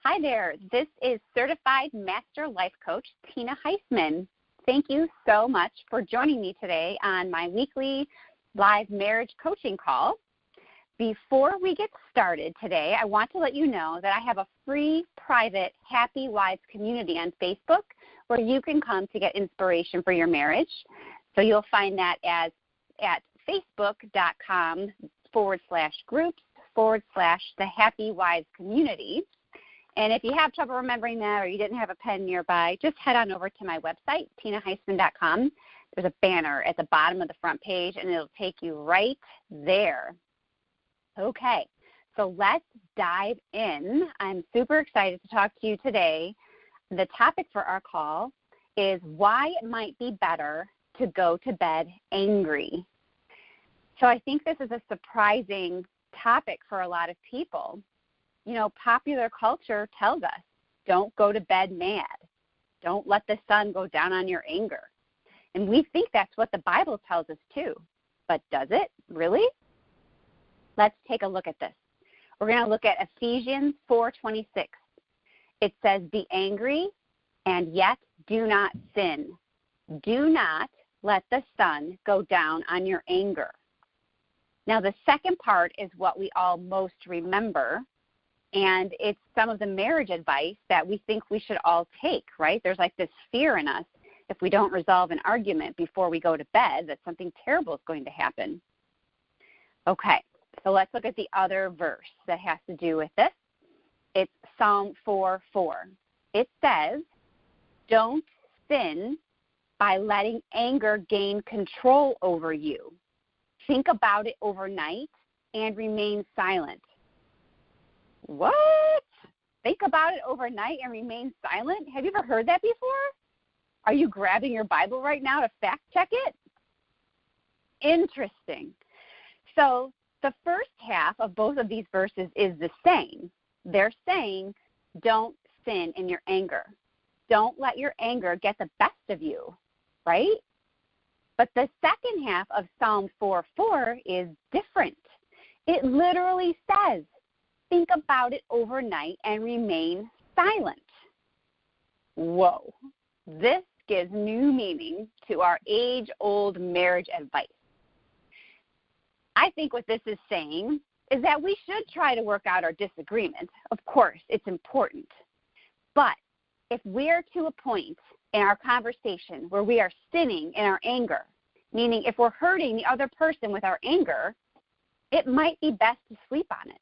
Hi there. This is Certified Master Life Coach Tina Heisman. Thank you so much for joining me today on my weekly live marriage coaching call. Before we get started today, I want to let you know that I have a free, private, Happy Wives community on Facebook where you can come to get inspiration for your marriage. So you'll find that at facebook.com/groups/the Happy Wives community. And if you have trouble remembering that or you didn't have a pen nearby, just head on over to my website, tinaheisman.com. There's a banner at the bottom of the front page, and it'll take you right there. Okay, so let's dive in. I'm super excited to talk to you today. The topic for our call is why it might be better to go to bed angry. So I think this is a surprising topic for a lot of people. You know, popular culture tells us, don't go to bed mad. Don't let the sun go down on your anger. And we think that's what the Bible tells us too. But does it really? Let's take a look at this. We're going to look at Ephesians 4:26. It says, be angry and yet do not sin. Do not let the sun go down on your anger. Now, the second part is what we all most remember, and it's some of the marriage advice that we think we should all take, right? There's like this fear in us if we don't resolve an argument before we go to bed that something terrible is going to happen. Okay, so let's look at the other verse that has to do with this. It's Psalm 4:4. It says, don't sin by letting anger gain control over you. Think about it overnight and remain silent. What? Think about it overnight and remain silent? Have you ever heard that before? Are you grabbing your Bible right now to fact check it? Interesting. So the first half of both of these verses is the same. They're saying, don't sin in your anger. Don't let your anger get the best of you, right? But the second half of Psalm 4:4 is different. It literally says, think about it overnight and remain silent. Whoa. This gives new meaning to our age-old marriage advice. I think what this is saying is that we should try to work out our disagreement. Of course, it's important. But if we're to a point in our conversation where we are sinning in our anger, meaning if we're hurting the other person with our anger, it might be best to sleep on it.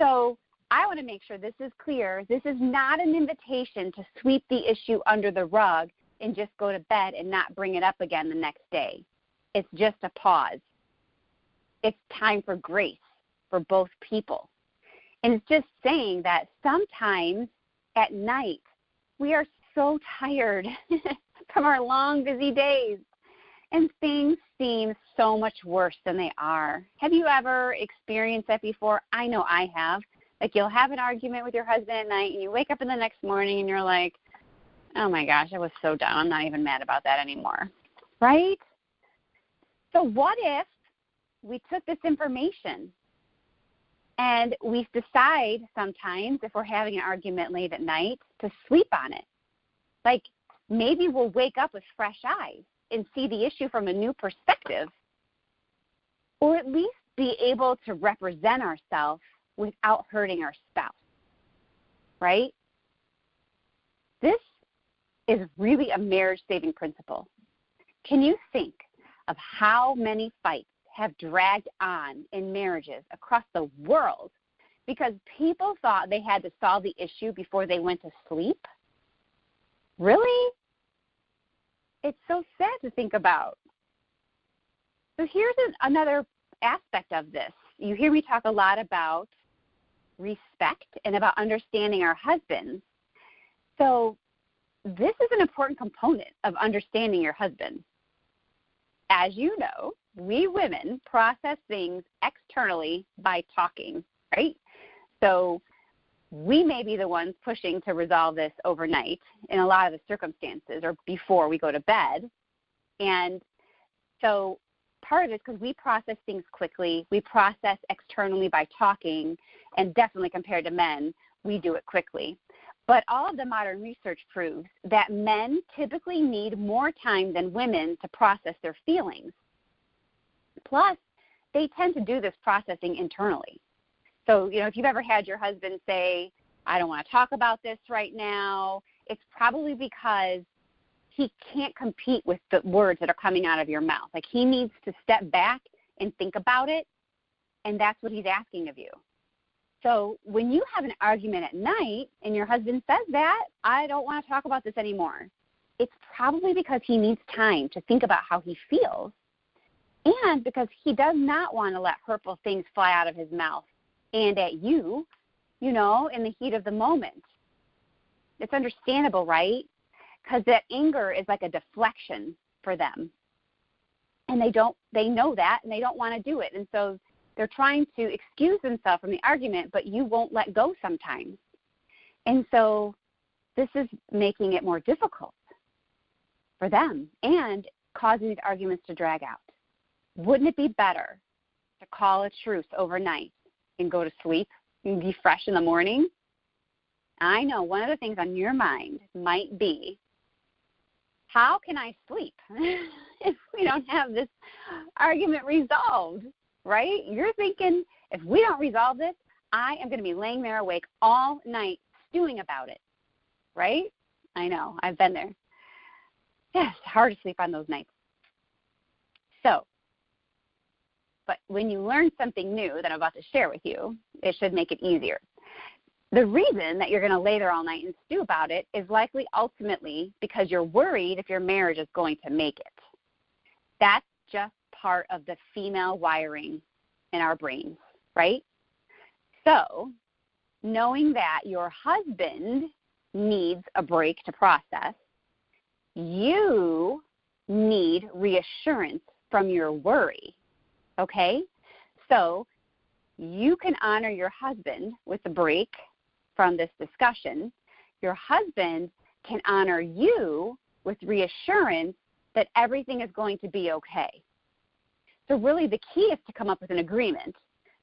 So I want to make sure this is clear. This is not an invitation to sweep the issue under the rug and just go to bed and not bring it up again the next day. It's just a pause. It's time for grace for both people. And it's just saying that sometimes at night we are so tired from our long, busy days, and things seem so much worse than they are. Have you ever experienced that before? I know I have. Like you'll have an argument with your husband at night, and you wake up in the next morning, and you're like, oh, my gosh, I was so dumb. I'm not even mad about that anymore, right? So what if we took this information and we decide sometimes if we're having an argument late at night to sleep on it? Like maybe we'll wake up with fresh eyes and see the issue from a new perspective, or at least be able to represent ourselves without hurting our spouse, right? This is really a marriage-saving principle. Can you think of how many fights have dragged on in marriages across the world because people thought they had to solve the issue before they went to sleep? Really? It's so sad to think about. So here's another aspect of this. You hear me talk a lot about respect and about understanding our husbands. So this is an important component of understanding your husband. As you know, we women process things externally by talking, right? So we may be the ones pushing to resolve this overnight in a lot of the circumstances or before we go to bed. And so part of it is because we process things quickly. We process externally by talking, and definitely compared to men, we do it quickly. But all of the modern research proves that men typically need more time than women to process their feelings. Plus, they tend to do this processing internally. So, if you've ever had your husband say, I don't want to talk about this right now, it's probably because he can't compete with the words that are coming out of your mouth. Like, he needs to step back and think about it, and that's what he's asking of you. So when you have an argument at night and your husband says that, I don't want to talk about this anymore, it's probably because he needs time to think about how he feels, and because he does not want to let hurtful things fly out of his mouth and at you, in the heat of the moment. It's understandable, right? Because that anger is like a deflection for them. And they know that, and they don't want to do it. And so they're trying to excuse themselves from the argument, but you won't let go sometimes. And so this is making it more difficult for them and causing these arguments to drag out. Wouldn't it be better to call a truce overnight and go to sleep and be fresh in the morning? I know one of the things on your mind might be, how can I sleep if we don't have this argument resolved, right? You're thinking, if we don't resolve this, I am going to be laying there awake all night stewing about it, right? I know. I've been there. Yeah, it's hard to sleep on those nights. So, but when you learn something new that I'm about to share with you, it should make it easier. The reason that you're going to lay there all night and stew about it is likely ultimately because you're worried if your marriage is going to make it. That's just part of the female wiring in our brains, right? So knowing that your husband needs a break to process, you need reassurance from your worry, okay? So you can honor your husband with a break from this discussion. Your husband can honor you with reassurance that everything is going to be okay. So really the key is to come up with an agreement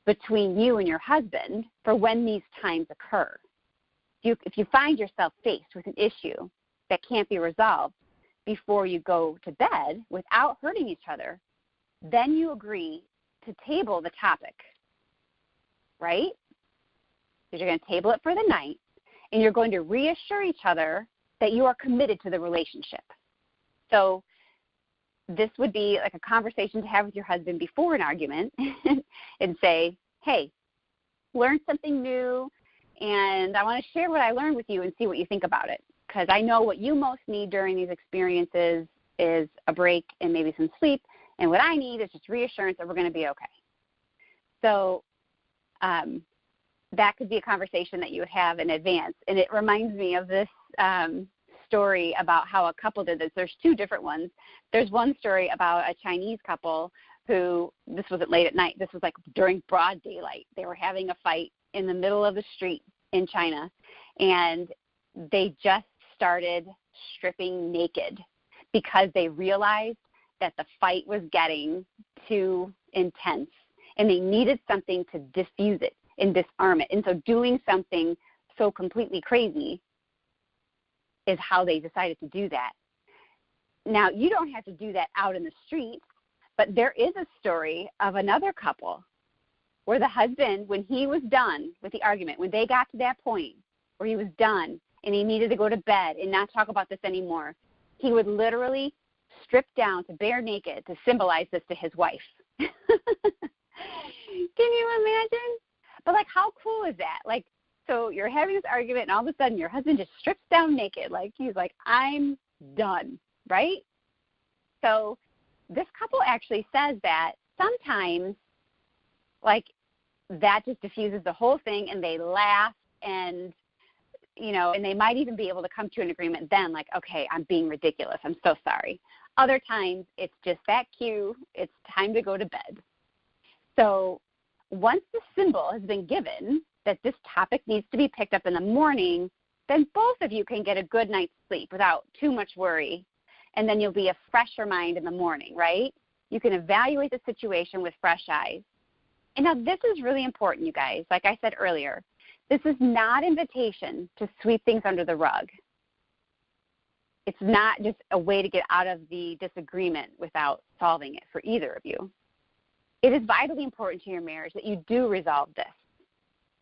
between you and your husband for when these times occur. If you find yourself faced with an issue that can't be resolved before you go to bed without hurting each other, then you agree to table the topic, right? So you're going to table it for the night, and you're going to reassure each other that you are committed to the relationship. So this would be like a conversation to have with your husband before an argument and say, hey, learned something new, and I want to share what I learned with you and see what you think about it, because I know what you most need during these experiences is a break and maybe some sleep, and what I need is just reassurance that we're going to be okay. So that could be a conversation that you would have in advance. And it reminds me of this story about how a couple did this. There's two different ones. There's one story about a Chinese couple who, this wasn't late at night, this was like during broad daylight. They were having a fight in the middle of the street in China, and they just started stripping naked because they realized that the fight was getting too intense, and they needed something to diffuse it and disarm it. And so doing something so completely crazy is how they decided to do that. Now, you don't have to do that out in the street, but there is a story of another couple where the husband, when he was done with the argument, when they got to that point where he was done and he needed to go to bed and not talk about this anymore, he would literally strip down to bare naked to symbolize this to his wife. Can you imagine? But, like, how cool is that? Like, so you're having this argument, and all of a sudden your husband just strips down naked. Like, he's like, I'm done, right? So this couple actually says that sometimes, like, that just diffuses the whole thing, and they laugh, and, you know, and they might even be able to come to an agreement then, like, okay, I'm being ridiculous. I'm so sorry. Other times it's just that cue. It's time to go to bed. So once the symbol has been given that this topic needs to be picked up in the morning, then both of you can get a good night's sleep without too much worry, and then you'll be a fresher mind in the morning, right? You can evaluate the situation with fresh eyes. And now this is really important, you guys. Like I said earlier, This is not an invitation to sweep things under the rug. It's not just a way to get out of the disagreement without solving it for either of you. It is vitally important to your marriage that you do resolve this,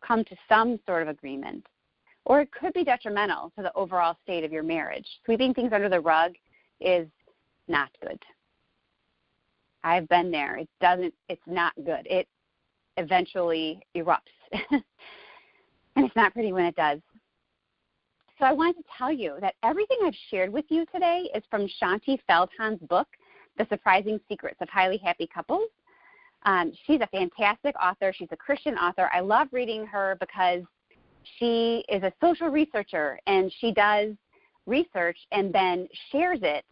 come to some sort of agreement, or it could be detrimental to the overall state of your marriage. Sweeping things under the rug is not good. I've been there. It's not good. It eventually erupts. And it's not pretty when it does. So I wanted to tell you that everything I've shared with you today is from Shanti Feldhahn's book, The Surprising Secrets of Highly Happy Couples. She's a fantastic author. She's a Christian author. I love reading her because she is a social researcher, and she does research and then shares it,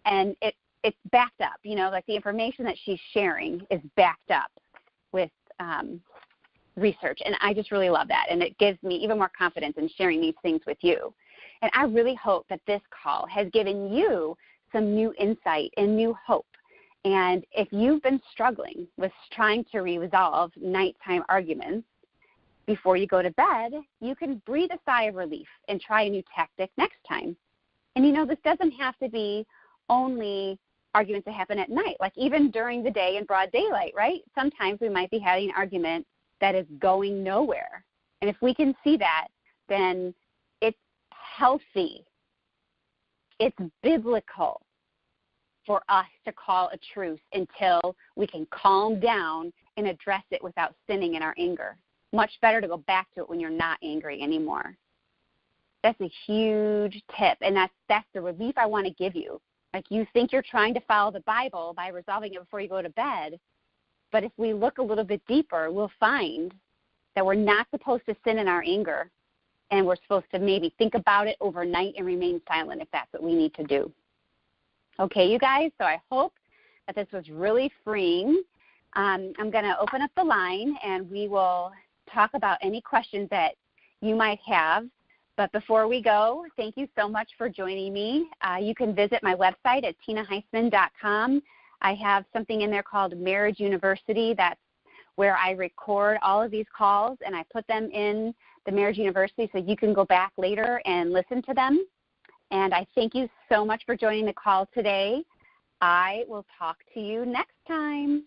and it's backed up. Like the information that she's sharing is backed up with research, and I just really love that, and it gives me even more confidence in sharing these things with you. And I really hope that this call has given you some new insight and new hope. And if you've been struggling with trying to resolve nighttime arguments before you go to bed, you can breathe a sigh of relief and try a new tactic next time. And this doesn't have to be only arguments that happen at night, like even during the day in broad daylight, right? Sometimes we might be having an argument that is going nowhere. And if we can see that, then it's healthy. It's biblical for us to call a truce until we can calm down and address it without sinning in our anger. Much better to go back to it when you're not angry anymore. That's a huge tip, and that's the relief I want to give you. Like, you think you're trying to follow the Bible by resolving it before you go to bed, but if we look a little bit deeper, we'll find that we're not supposed to sin in our anger, and we're supposed to maybe think about it overnight and remain silent if that's what we need to do. Okay, you guys, so I hope that this was really freeing. I'm going to open up the line, and we will talk about any questions that you might have. But before we go, thank you so much for joining me. You can visit my website at tinaheisman.com. I have something in there called Marriage University. That's where I record all of these calls, and I put them in the Marriage University so you can go back later and listen to them. And I thank you so much for joining the call today. I will talk to you next time.